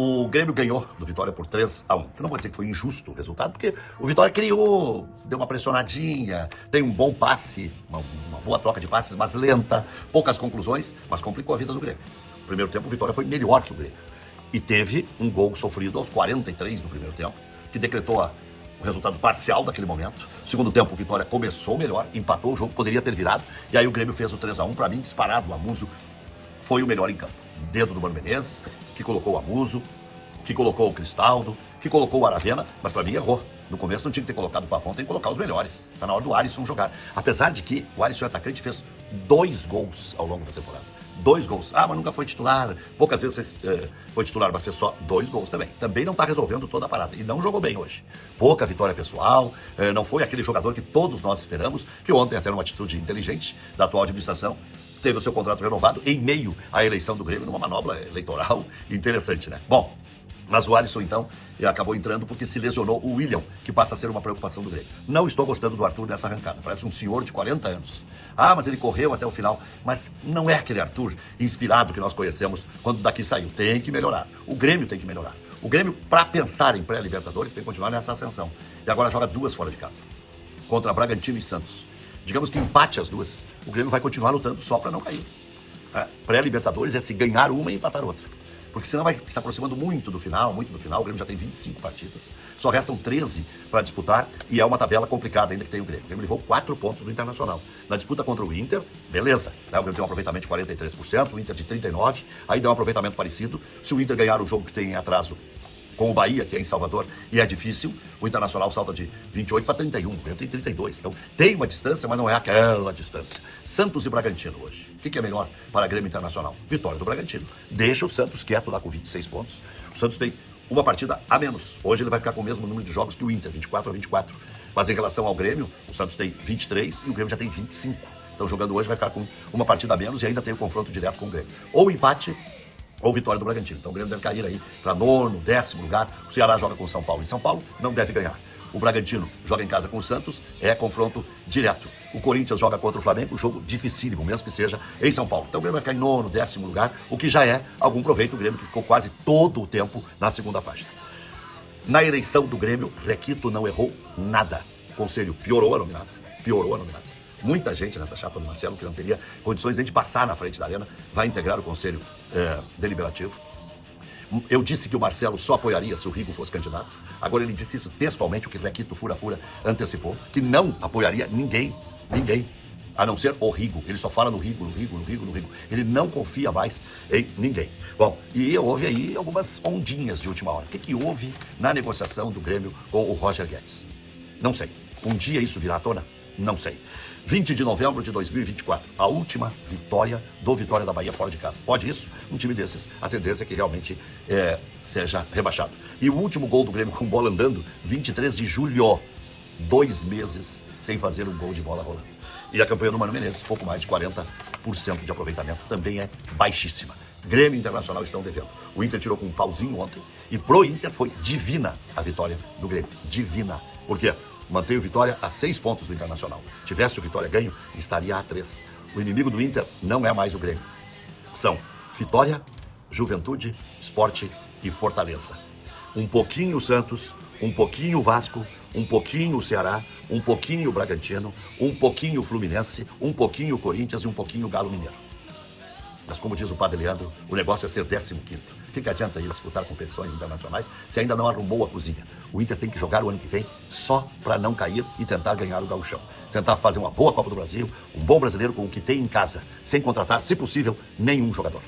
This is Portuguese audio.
O Grêmio ganhou do Vitória por 3-1. Eu não vou dizer que foi injusto o resultado, porque o Vitória criou, deu uma pressionadinha, tem um bom passe, uma boa troca de passes, mas lenta, poucas conclusões, mas complicou a vida do Grêmio. No primeiro tempo, o Vitória foi melhor que o Grêmio. E teve um gol sofrido aos 43 do primeiro tempo, que decretou o resultado parcial daquele momento. No segundo tempo, o Vitória começou melhor, empatou o jogo, poderia ter virado, e aí o Grêmio fez o 3-1, para mim, disparado. O Amuso foi o melhor em campo. Dedo do Mano Menezes, que colocou o Amuso, que colocou o Cristaldo, que colocou o Aravena, mas para mim errou. No começo não tinha que ter colocado o Pavão, tem que colocar os melhores. Tá na hora do Alisson jogar. Apesar de que o Alisson, atacante, fez 2 gols ao longo da temporada. 2 gols. Ah, mas nunca foi titular. Poucas vezes foi titular, mas fez só 2 gols também. Também não tá resolvendo toda a parada. E não jogou bem hoje. Pouca vitória pessoal. Não foi aquele jogador que todos nós esperamos, que ontem, até numa atitude inteligente da atual administração, teve o seu contrato renovado em meio à eleição do Grêmio, numa manobra eleitoral interessante, né? Bom, mas o Alisson, então, acabou entrando porque se lesionou o William, que passa a ser uma preocupação do Grêmio. Não estou gostando do Arthur nessa arrancada. Parece um senhor de 40 anos. Ah, mas ele correu até o final. Mas não é aquele Arthur inspirado que nós conhecemos quando daqui saiu. Tem que melhorar. O Grêmio tem que melhorar. O Grêmio, para pensar em pré-Libertadores, tem que continuar nessa ascensão. E agora joga 2 fora de casa. Contra Bragantino e Santos. Digamos que empate as 2. O Grêmio vai continuar lutando só para não cair. Pré-Libertadores é se ganhar uma e empatar outra. Porque senão vai se aproximando muito do final. O Grêmio já tem 25 partidas. Só restam 13 para disputar e é uma tabela complicada ainda que tem o Grêmio. O Grêmio levou 4 pontos do Internacional. Na disputa contra o Inter, beleza. O Grêmio tem um aproveitamento de 43%, o Inter de 39%. Aí dá um aproveitamento parecido. Se o Inter ganhar o jogo que tem em atraso com o Bahia, que é em Salvador, e é difícil, o Internacional salta de 28 para 31, o Grêmio tem 32. Então tem uma distância, mas não é aquela distância. Santos e Bragantino hoje. O que é melhor para Grêmio Internacional? Vitória do Bragantino. Deixa o Santos quieto lá com 26 pontos. O Santos tem uma partida a menos. Hoje ele vai ficar com o mesmo número de jogos que o Inter, 24-24. Mas em relação ao Grêmio, o Santos tem 23 e o Grêmio já tem 25. Então jogando hoje vai ficar com uma partida a menos e ainda tem o confronto direto com o Grêmio. Ou empate ou vitória do Bragantino. Então o Grêmio deve cair aí para 9º, 10º lugar. O Ceará joga com o São Paulo em São Paulo, não deve ganhar. O Bragantino joga em casa com o Santos, é confronto direto. O Corinthians joga contra o Flamengo, jogo dificílimo, mesmo que seja em São Paulo. Então o Grêmio vai ficar em 9º, 10º lugar, o que já é algum proveito. O Grêmio que ficou quase todo o tempo na segunda página. Na eleição do Grêmio, Requito não errou nada. O Conselho piorou a nominata. Muita gente nessa chapa do Marcelo, que não teria condições nem de passar na frente da arena, vai integrar o Conselho Deliberativo. Eu disse que o Marcelo só apoiaria se o Rigo fosse candidato. Agora ele disse isso textualmente, o que Requito Fura-Fura antecipou, que não apoiaria ninguém, a não ser o Rigo. Ele só fala no Rigo. Ele não confia mais em ninguém. Bom, e houve aí algumas ondinhas de última hora. O que houve na negociação do Grêmio com o Roger Guedes? Não sei. Um dia isso virá à tona? Não sei. 20 de novembro de 2024, a última vitória do Vitória da Bahia fora de casa. Pode isso? Um time desses, a tendência é que realmente seja rebaixado. E o último gol do Grêmio com bola andando, 23 de julho, 2 meses sem fazer um gol de bola rolando. E a campanha do Mano Menezes, pouco mais de 40% de aproveitamento, também é baixíssima. Grêmio e Internacional estão devendo. O Inter tirou com um pauzinho ontem e pro Inter foi divina a vitória do Grêmio. Divina. Por quê? Mantém o Vitória a 6 pontos do Internacional. Tivesse o Vitória ganho, estaria a 3. O inimigo do Inter não é mais o Grêmio. São Vitória, Juventude, Sport e Fortaleza. Um pouquinho o Santos, um pouquinho o Vasco, um pouquinho o Ceará, um pouquinho o Bragantino, um pouquinho o Fluminense, um pouquinho o Corinthians e um pouquinho o Galo Mineiro. Mas como diz o Padre Leandro, o negócio é ser 15º. O que adianta ir disputar competições internacionais se ainda não arrumou a cozinha? O Inter tem que jogar o ano que vem só para não cair e tentar ganhar o gauchão. Tentar fazer uma boa Copa do Brasil, um bom brasileiro com o que tem em casa, sem contratar, se possível, nenhum jogador.